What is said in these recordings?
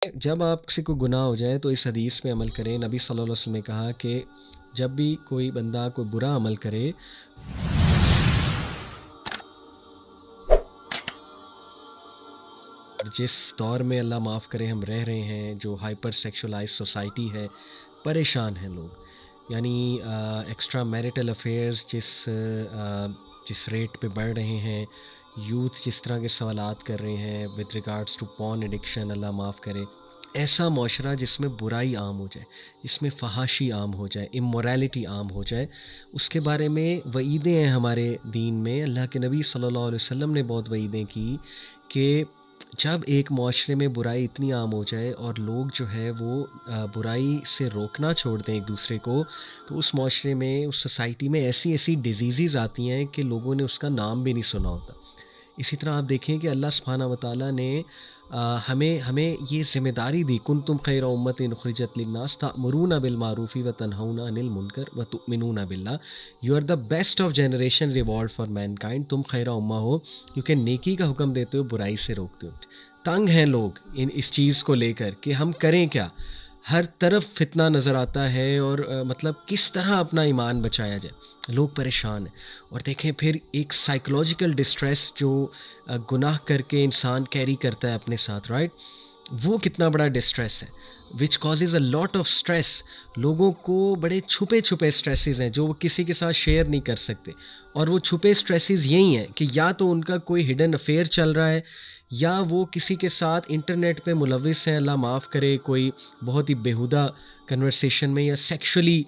جب آپ سے کوئی گناہ ہو جائے تو اس حدیث پہ عمل کریں۔ نبی صلی اللہ علیہ وسلم نے کہا کہ جب بھی کوئی بندہ کوئی برا عمل کرے، اور جس دور میں اللہ معاف کرے ہم رہ رہے ہیں، جو ہائپر سیکشولائز سوسائٹی ہے، پریشان ہیں لوگ، یعنی ایکسٹرا میرٹل افیئرز جس ریٹ پہ بڑھ رہے ہیں، یوتھ جس طرح کے سوالات کر رہے ہیں with regards to porn addiction, اللہ معاف کرے۔ ایسا معاشرہ جس میں برائی عام ہو جائے، جس میں فحاشی عام ہو جائے، امورالٹی عام ہو جائے، اس کے بارے میں وعیدیں ہیں ہمارے دین میں۔ اللہ کے نبی صلی اللہ علیہ وسلم نے بہت وعیدیں کی کہ جب ایک معاشرے میں برائی اتنی عام ہو جائے اور لوگ جو ہے وہ برائی سے روکنا چھوڑ دیں ایک دوسرے کو، تو اس معاشرے میں، اس سوسائٹی میں ایسی ایسی ڈیزیزز آتی ہیں کہ لوگوں نے اس کا نام بھی نہیں سنا ہوتا۔ اسی طرح آپ دیکھیں کہ اللہ سبحانہ وتعالیٰ نے ہمیں یہ ذمہ داری دی، کنتم خیر امت اخرجت للناس تأمرون بالمعروف وتنہون عن المنکر وتؤمنون باللہ، you are the best of generations evolved for mankind. تم خیر امہ ہو کیونکہ نیکی کا حکم دیتے ہو، برائی سے روکتے ہو۔ تنگ ہیں لوگ اس چیز کو لے کر کہ ہم کریں کیا، ہر طرف فتنہ نظر آتا ہے، اور مطلب کس طرح اپنا ایمان بچایا جائے، لوگ پریشان ہیں۔ اور دیکھیں پھر ایک سائیکولوجیکل ڈسٹریس جو گناہ کر کے انسان کیری کرتا ہے اپنے ساتھ، رائٹ، وہ کتنا بڑا ڈسٹریس ہے، which causes a lot of stress. لوگوں کو بڑے چھپے چھپے اسٹریسز ہیں جو وہ کسی کے ساتھ شیئر نہیں کر سکتے، اور وہ چھپے اسٹریسز یہی ہیں کہ یا تو ان کا کوئی ہڈن افیئر چل رہا ہے، یا وہ کسی کے ساتھ انٹرنیٹ پہ ملوث ہیں، اللہ معاف کرے، کوئی بہت ہی بیہودہ کنورسیشن میں، یا سیکشولی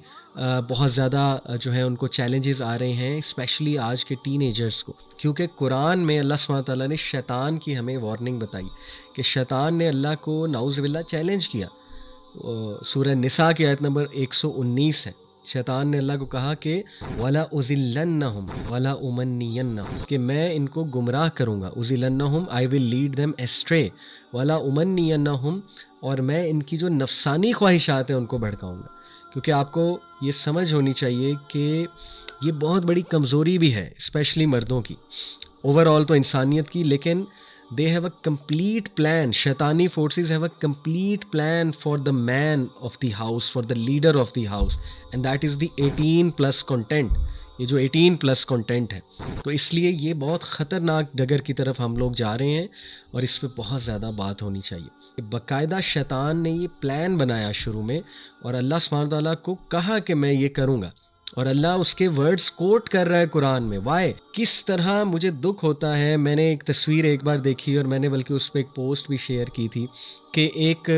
بہت زیادہ جو ہے ان کو چیلنجز آ رہے ہیں، اسپیشلی آج کے ٹین ایجرز کو۔ کیونکہ قرآن میں اللہ سبحانہ تعالیٰ نے شیطان کی ہمیں وارننگ بتائی کہ شیطان نے اللہ کو نعوذ باللہ چیلنج کیا۔ سورہ نساء کی آیت نمبر 119 ہے، شیطان نے اللہ کو کہا کہ وَلَا أُضِلَّنَّهُمْ وَلَا أُمَنِّيَنَّهُمْ، کہ میں ان کو گمراہ کروں گا، أُضِلَّنَّهُمْ I will lead them astray، وَلَا أُمَنِّيَنَّهُمْ، اور میں ان کی جو نفسانی خواہشات ہیں ان کو بھڑکاؤں گا۔ کیونکہ آپ کو یہ سمجھ ہونی چاہیے کہ یہ بہت بڑی کمزوری بھی ہے، اسپیشلی مردوں کی، اوور آل تو انسانیت کی، لیکن they have a complete plan، شیطانی forces have a complete plan for the man of the house، for the leader of the house، and that is the 18+ content، یہ جو 18+ content ہے۔ تو اس لیے یہ بہت خطرناک ڈگر کی طرف ہم لوگ جا رہے ہیں، اور اس پہ بہت زیادہ بات ہونی چاہیے۔ باقاعدہ شیطان نے یہ پلان بنایا شروع میں، اور اللہ سبحانہ تعالیٰ کو کہا کہ میں یہ کروں گا، اور اللہ اس کے ورڈز کوٹ کر رہا ہے قرآن میں۔ وائے، کس طرح مجھے دکھ ہوتا ہے، میں نے ایک تصویر ایک بار دیکھی، اور میں نے بلکہ اس پہ ایک پوسٹ بھی شیئر کی تھی، کہ ایک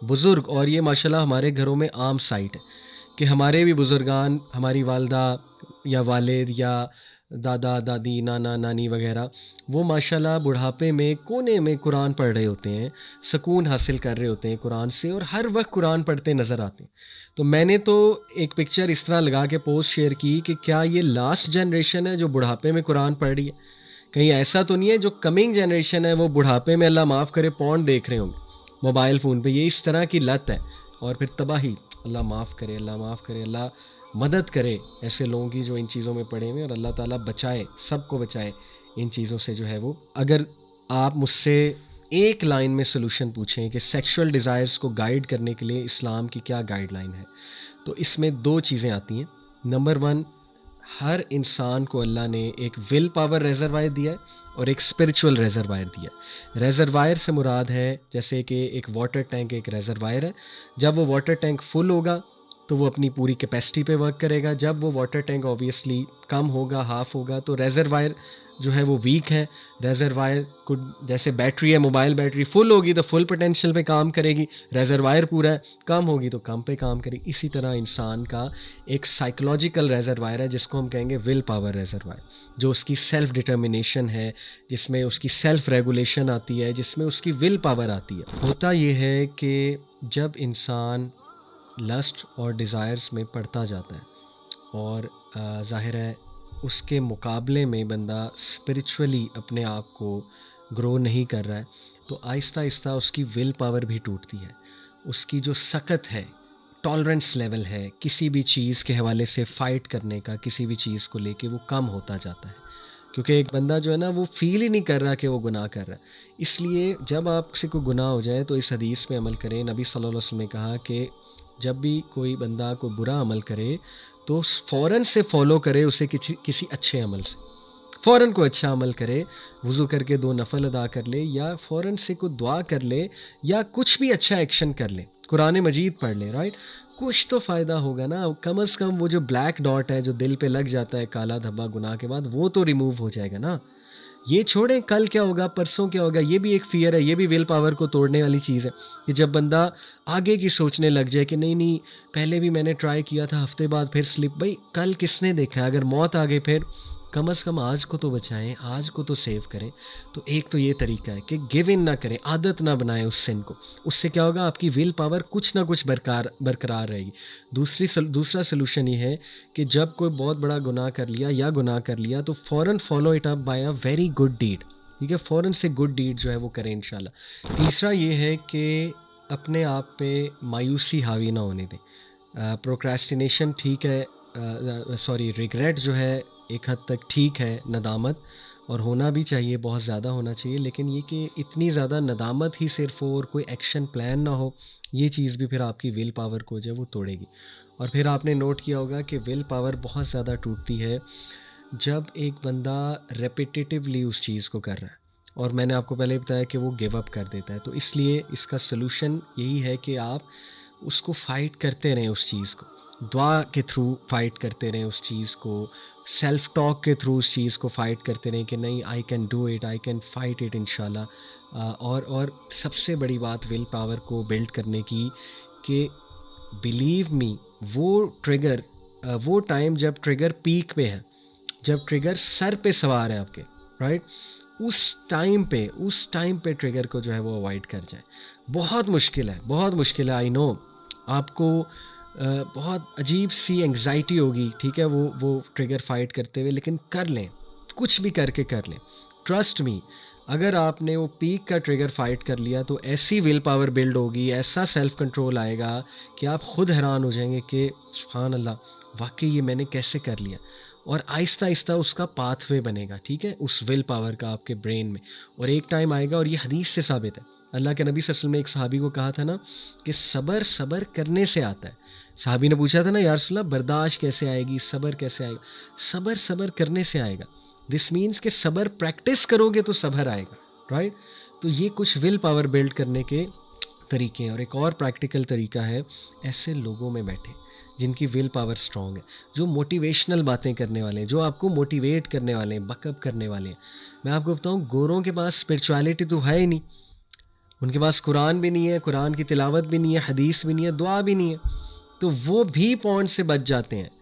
بزرگ، اور یہ ماشاءاللہ ہمارے گھروں میں عام سائٹ ہے کہ ہمارے بھی بزرگان، ہماری والدہ یا والد یا دادا دادی، نانا نانی وغیرہ، وہ ماشاءاللہ بڑھاپے میں کونے میں قرآن پڑھ رہے ہوتے ہیں، سکون حاصل کر رہے ہوتے ہیں قرآن سے، اور ہر وقت قرآن پڑھتے نظر آتے ہیں۔ تو میں نے تو ایک پکچر اس طرح لگا کے پوسٹ شیئر کی کہ کیا یہ لاسٹ جنریشن ہے جو بڑھاپے میں قرآن پڑھ رہی ہے؟ کہیں ایسا تو نہیں ہے جو کمنگ جنریشن ہے وہ بڑھاپے میں اللہ معاف کرے پورن دیکھ رہے ہوں گے موبائل فون پہ؟ یہ اس طرح کی لت ہے، اور پھر تباہی۔ اللہ معاف کرے، اللہ معاف کرے، اللہ مدد کرے ایسے لوگوں کی جو ان چیزوں میں پڑے ہوئے ہیں، اور اللہ تعالیٰ بچائے، سب کو بچائے ان چیزوں سے جو ہے وہ۔ اگر آپ مجھ سے ایک لائن میں سلوشن پوچھیں کہ سیکشول ڈیزائرز کو گائیڈ کرنے کے لیے اسلام کی کیا گائیڈ لائن ہے، تو اس میں دو چیزیں آتی ہیں۔ نمبر 1، ہر انسان کو اللہ نے ایک ول پاور ریزروائر دیا ہے، اور ایک اسپرچول ریزروائر دیا ہے۔ ریزروائر سے مراد ہے جیسے کہ ایک واٹر ٹینک ایک ریزروائر ہے، جب وہ واٹر ٹینک فل ہوگا تو وہ اپنی پوری کیپیسٹی پہ ورک کرے گا، جب وہ واٹر ٹینک آبویسلی کم ہوگا، ہاف ہوگا، تو ریزروائر جو ہے وہ ویک ہے۔ ریزروائر کو جیسے بیٹری ہے، موبائل بیٹری فل ہوگی تو فل پوٹینشیل پہ کام کرے گی، ریزروائر پورا ہے، کم ہوگی تو کم پہ کام کرے گی۔ اسی طرح انسان کا ایک سائیکولوجیکل ریزروائر ہے جس کو ہم کہیں گے ول پاور ریزروائر، جو اس کی سیلف ڈٹرمنیشن ہے، جس میں اس کی سیلف ریگولیشن آتی ہے، جس میں اس کی ول پاور آتی ہے۔ ہوتا یہ ہے کہ جب انسان لسٹ اور ڈیزائرز میں پڑتا جاتا ہے، اور ظاہر ہے اس کے مقابلے میں بندہ اسپرچولی اپنے آپ کو گرو نہیں کر رہا ہے، تو آہستہ آہستہ اس کی ول پاور بھی ٹوٹتی ہے، اس کی جو سخت ہے، ٹالرنس لیول ہے کسی بھی چیز کے حوالے سے فائٹ کرنے کا، کسی بھی چیز کو لے کے وہ کم ہوتا جاتا ہے۔ کیونکہ ایک بندہ جو ہے نا وہ فیل ہی نہیں کر رہا کہ وہ گناہ کر رہا ہے. اس لیے جب آپ سے کوئی گناہ ہو جائے تو اس حدیث پہ عمل کریں. نبی صلی اللہ علیہ وسلم نے کہا کہ جب بھی کوئی بندہ کوئی برا عمل کرے تو فوراً سے فالو کرے اسے کسی اچھے عمل سے. فوراً کوئی اچھا عمل کرے, وضو کر کے 2 نفل ادا کر لے, یا فوراً سے کوئی دعا کر لے, یا کچھ بھی اچھا ایکشن کر لے, قرآن مجید پڑھ لے, رائٹ. کچھ تو فائدہ ہوگا نا, کم از کم وہ جو بلیک ڈاٹ ہے جو دل پہ لگ جاتا ہے, کالا دھبا گناہ کے بعد, وہ تو ریموو ہو جائے گا نا. یہ چھوڑیں کل کیا ہوگا, پرسوں کیا ہوگا, یہ بھی ایک فیئر ہے, یہ بھی ول پاور کو توڑنے والی چیز ہے کہ جب بندہ آگے کی سوچنے لگ جائے کہ نہیں پہلے بھی میں نے ٹرائی کیا تھا, ہفتے بعد پھر سلپ. بھائی کل کس نے دیکھا ہے, اگر موت آ گئی پھر کم از کم آج کو تو بچائیں, آج کو تو سیو کریں. تو ایک تو یہ طریقہ ہے کہ گیو ان نہ کریں, عادت نہ بنائیں اس سن کو. اس سے کیا ہوگا, آپ کی ول پاور کچھ نہ کچھ برقرار رہے گی. دوسرا سلوشن یہ ہے کہ جب کوئی بہت بڑا گناہ کر لیا تو فوراً follow it up by a very good deed. ٹھیک ہے, فوراً سے گڈ ڈیڈ جو ہے وہ کریں انشاءاللہ. تیسرا یہ ہے کہ اپنے آپ پہ مایوسی حاوی نہ ہونے دیں. پروکریسٹینیشن ٹھیک ہے, ریگریٹ جو ہے ایک حد تک ٹھیک ہے, ندامت, اور ہونا بھی چاہیے, بہت زیادہ ہونا چاہیے. لیکن یہ کہ اتنی زیادہ ندامت ہی صرف ہو اور کوئی ایکشن پلان نہ ہو, یہ چیز بھی پھر آپ کی ول پاور کو جو ہے وہ توڑے گی. اور پھر آپ نے نوٹ کیا ہوگا کہ ول پاور بہت زیادہ ٹوٹتی ہے جب ایک بندہ ریپیٹیٹیولی اس چیز کو کر رہا ہے, اور میں نے آپ کو پہلے بتایا کہ وہ گیو اپ کر دیتا ہے. تو اس لیے اس کا سلوشن یہی ہے کہ آپ اس کو فائٹ کرتے رہیں, اس چیز کو دعا کے تھرو فائٹ کرتے رہیں, اس چیز کو سیلف ٹاک کے تھرو اس چیز کو فائٹ کرتے رہیں کہ نہیں, I can do it, I can fight it انشاءاللہ. اور سب سے بڑی بات ول پاور کو بلڈ کرنے کی کہ بلیو می, وہ ٹریگر, وہ ٹائم جب ٹریگر پیک پہ ہے, جب ٹریگر سر پہ سوار ہے آپ کے, رائٹ, اس ٹائم پہ ٹریگر کو جو ہے وہ اوائڈ کر جائیں. بہت مشکل ہے, آئی نو آپ کو بہت عجیب سی انگزائٹی ہوگی, ٹھیک ہے, وہ ٹریگر فائٹ کرتے ہوئے, لیکن کر لیں, کچھ بھی کر کے کر لیں. ٹرسٹ می, اگر آپ نے وہ پیک کا ٹریگر فائٹ کر لیا تو ایسی ول پاور بلڈ ہوگی, ایسا سیلف کنٹرول آئے گا کہ آپ خود حیران ہو جائیں گے کہ سبحان اللہ, واقعی یہ میں نے کیسے کر لیا. اور آہستہ آہستہ اس کا پاتھ وے بنے گا, ٹھیک ہے, اس ول پاور کا آپ کے برین میں. اور ایک ٹائم آئے گا, اور یہ حدیث سے ثابت ہے, اللہ کے نبی صلی اللہ علیہ وسلم نے ایک صحابی کو کہا تھا نا کہ صبر کرنے سے آتا ہے. صحابی نے پوچھا تھا نا, یا رسول اللہ برداشت کیسے آئے گی, صبر کیسے آئے گا؟ صبر کرنے سے آئے گا. دس مینس کہ صبر پریکٹس کرو گے تو صبر آئے گا, رائٹ. تو یہ کچھ ول پاور بلڈ کرنے کے طریقے ہیں. اور ایک اور پریکٹیکل طریقہ ہے, ایسے لوگوں میں بیٹھے جن کی ول پاور اسٹرانگ ہے, جو موٹیویشنل باتیں کرنے والے ہیں, جو آپ کو موٹیویٹ کرنے والے ہیں, بک اپ کرنے والے ہیں. میں آپ کو بتاؤں, گوروں کے پاس اسپرچویلٹی تو ہے ہی نہیں, ان کے پاس قرآن بھی نہیں ہے, قرآن کی تلاوت بھی نہیں ہے, حدیث بھی نہیں ہے, دعا بھی نہیں ہے, تو وہ بھی پوائنٹ سے بچ جاتے ہیں.